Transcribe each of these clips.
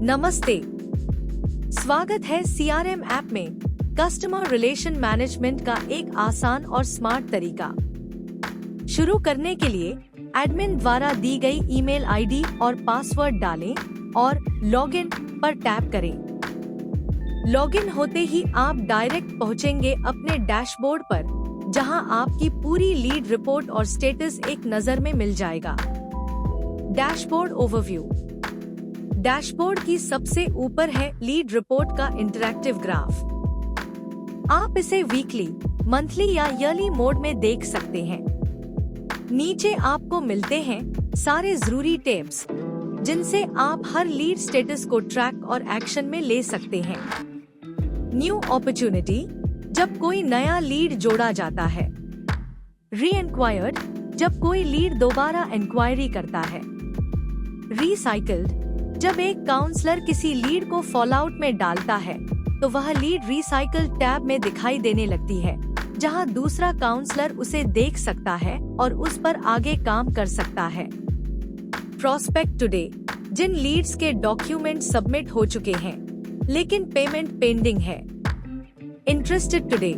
नमस्ते, स्वागत है सीआरएम ऐप में कस्टमर रिलेशन मैनेजमेंट का एक आसान और स्मार्ट तरीका। शुरू करने के लिए एडमिन द्वारा दी गई ईमेल आईडी और पासवर्ड डालें और लॉगिन पर टैप करें। लॉगिन होते ही आप डायरेक्ट पहुंचेंगे अपने डैशबोर्ड पर, जहां आपकी पूरी लीड रिपोर्ट और स्टेटस एक नजर में मिल जाएगा। Dashboard overview. डैशबोर्ड की सबसे ऊपर है लीड रिपोर्ट का इंटरैक्टिव ग्राफ। आप इसे वीकली, मंथली या ईयरली मोड में देख सकते हैं। नीचे आपको मिलते हैं सारे जरूरी टैब्स, जिनसे आप हर लीड स्टेटस को ट्रैक और एक्शन में ले सकते हैं। न्यू अपॉर्चुनिटी, जब कोई नया लीड जोड़ा जाता है। री-एनक्वायर्ड, जब कोई लीड दोबारा इंक्वायरी करता है। रिसाइकल्ड, जब एक काउंसलर किसी लीड को फॉलआउट में डालता है तो वह लीड रिसाइकल टैब में दिखाई देने लगती है, जहां दूसरा काउंसलर उसे देख सकता है और उस पर आगे काम कर सकता है। प्रोस्पेक्ट टुडे, जिन लीड्स के डॉक्यूमेंट सबमिट हो चुके हैं लेकिन पेमेंट पेंडिंग है। इंटरेस्टेड टुडे,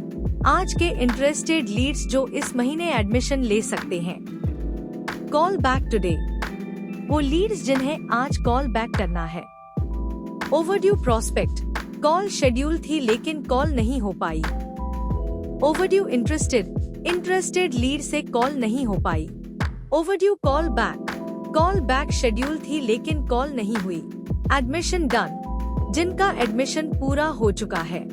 आज के इंटरेस्टेड लीड्स जो इस महीने एडमिशन ले सकते हैं। कॉल बैक टुडे, वो लीड्स जिन्हें आज कॉल बैक करना है। ओवरड्यू प्रोस्पेक्ट, कॉल शेड्यूल थी लेकिन कॉल नहीं हो पाई। ओवरड्यू इंटरेस्टेड लीड से कॉल नहीं हो पाई। ओवरड्यू कॉल बैक शेड्यूल थी लेकिन कॉल नहीं हुई। एडमिशन डन, जिनका एडमिशन पूरा हो चुका है।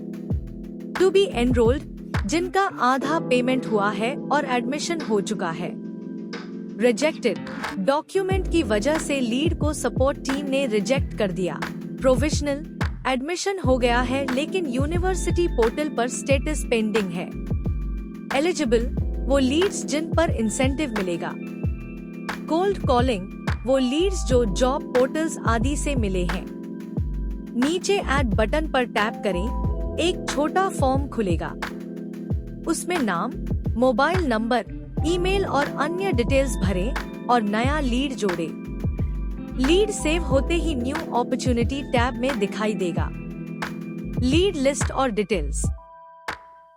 टू बी एनरोल्ड, जिनका आधा पेमेंट हुआ है और एडमिशन हो चुका है। रिजेक्टेड, डॉक्यूमेंट की वजह से लीड को सपोर्ट टीम ने रिजेक्ट कर दिया। प्रोविजनल, एडमिशन हो गया है लेकिन यूनिवर्सिटी पोर्टल पर स्टेटस पेंडिंग है। एलिजिबल, वो लीड्स जिन पर इंसेंटिव मिलेगा। कोल्ड कॉलिंग, वो लीड्स जो जॉब पोर्टल्स आदि से मिले हैं। नीचे ऐड बटन पर टैप करें, एक छोटा फॉर्म खुलेगा। उसमें नाम, मोबाइल नंबर, ईमेल और अन्य डिटेल्स भरें और नया लीड जोड़ें। लीड सेव होते ही न्यू अपॉर्चुनिटी टैब में दिखाई देगा। लीड लिस्ट और डिटेल्स,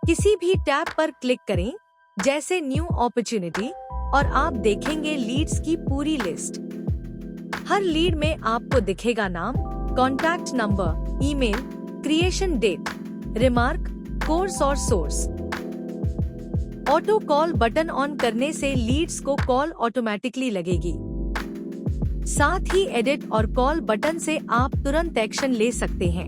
किसी भी टैब पर क्लिक करें, जैसे न्यू अपॉर्चुनिटी, और आप देखेंगे लीड्स की पूरी लिस्ट। हर लीड में आपको दिखेगा नाम, contact number, email, creation date, remark, course और source. Auto call button on करने से लीड्स को कॉल ऑटोमेटिकली लगेगी। साथ ही एडिट और कॉल बटन से आप तुरंत एक्शन ले सकते हैं।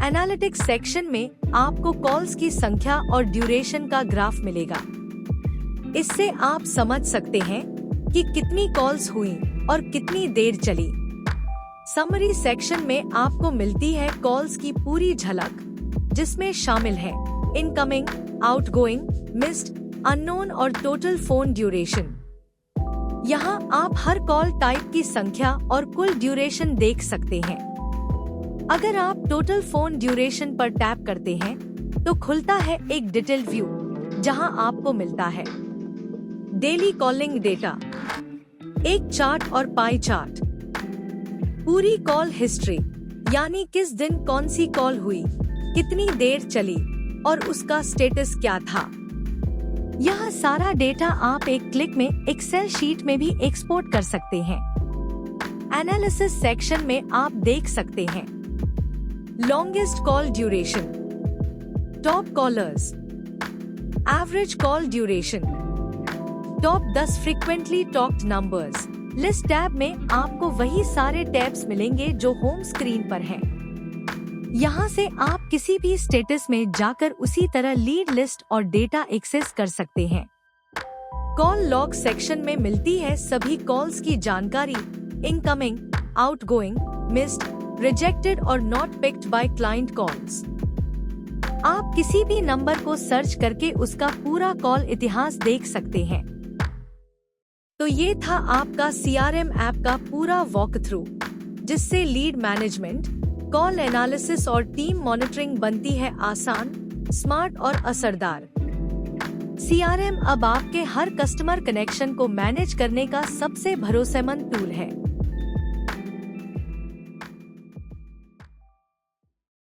एनालिटिक्स सेक्शन में आपको कॉल्स की संख्या और ड्यूरेशन का ग्राफ मिलेगा। इससे आप समझ सकते हैं कि कितनी कॉल्स हुई और कितनी देर चली। समरी सेक्शन में आपको मिलती है कॉल्स की पूरी झलक, जिसमें शामिल है इनकमिंग, आउटगोइंग, मिस्ड, अननोन और टोटल फोन ड्यूरेशन। यहाँ आप हर कॉल टाइप की संख्या और कुल ड्यूरेशन देख सकते हैं। अगर आप टोटल फोन ड्यूरेशन पर टैप करते हैं तो खुलता है एक डिटेल व्यू, जहाँ आपको मिलता है डेली कॉलिंग डेटा, एक चार्ट और पाई चार्ट, पूरी कॉल हिस्ट्री, यानी किस दिन कौन सी कॉल हुई, कितनी देर चली और उसका स्टेटस क्या था। यह सारा डेटा आप एक क्लिक में एक्सेल शीट में भी एक्सपोर्ट कर सकते हैं। एनालिसिस सेक्शन में आप देख सकते हैं longest call duration, top callers, average call duration, top 10 frequently talked numbers. List tab में आपको वही सारे टैब्स मिलेंगे जो होम स्क्रीन पर हैं। यहाँ से आप किसी भी स्टेटस में जाकर उसी तरह लीड लिस्ट और डेटा एक्सेस कर सकते हैं। कॉल लॉग सेक्शन में मिलती है सभी कॉल्स की जानकारी, इनकमिंग, आउटगोइंग, मिस्ड, रिजेक्टेड और not picked by client calls. आप किसी भी नंबर को सर्च करके उसका पूरा कॉल इतिहास देख सकते हैं। तो ये था आपका सीआरएम ऐप का पूरा वॉक थ्रू, जिससे लीड मैनेजमेंट, कॉल एनालिसिस और टीम मॉनिटरिंग बनती है आसान, स्मार्ट और असरदार। CRM अब आपके हर कस्टमर कनेक्शन को मैनेज करने का सबसे भरोसेमंद टूल है।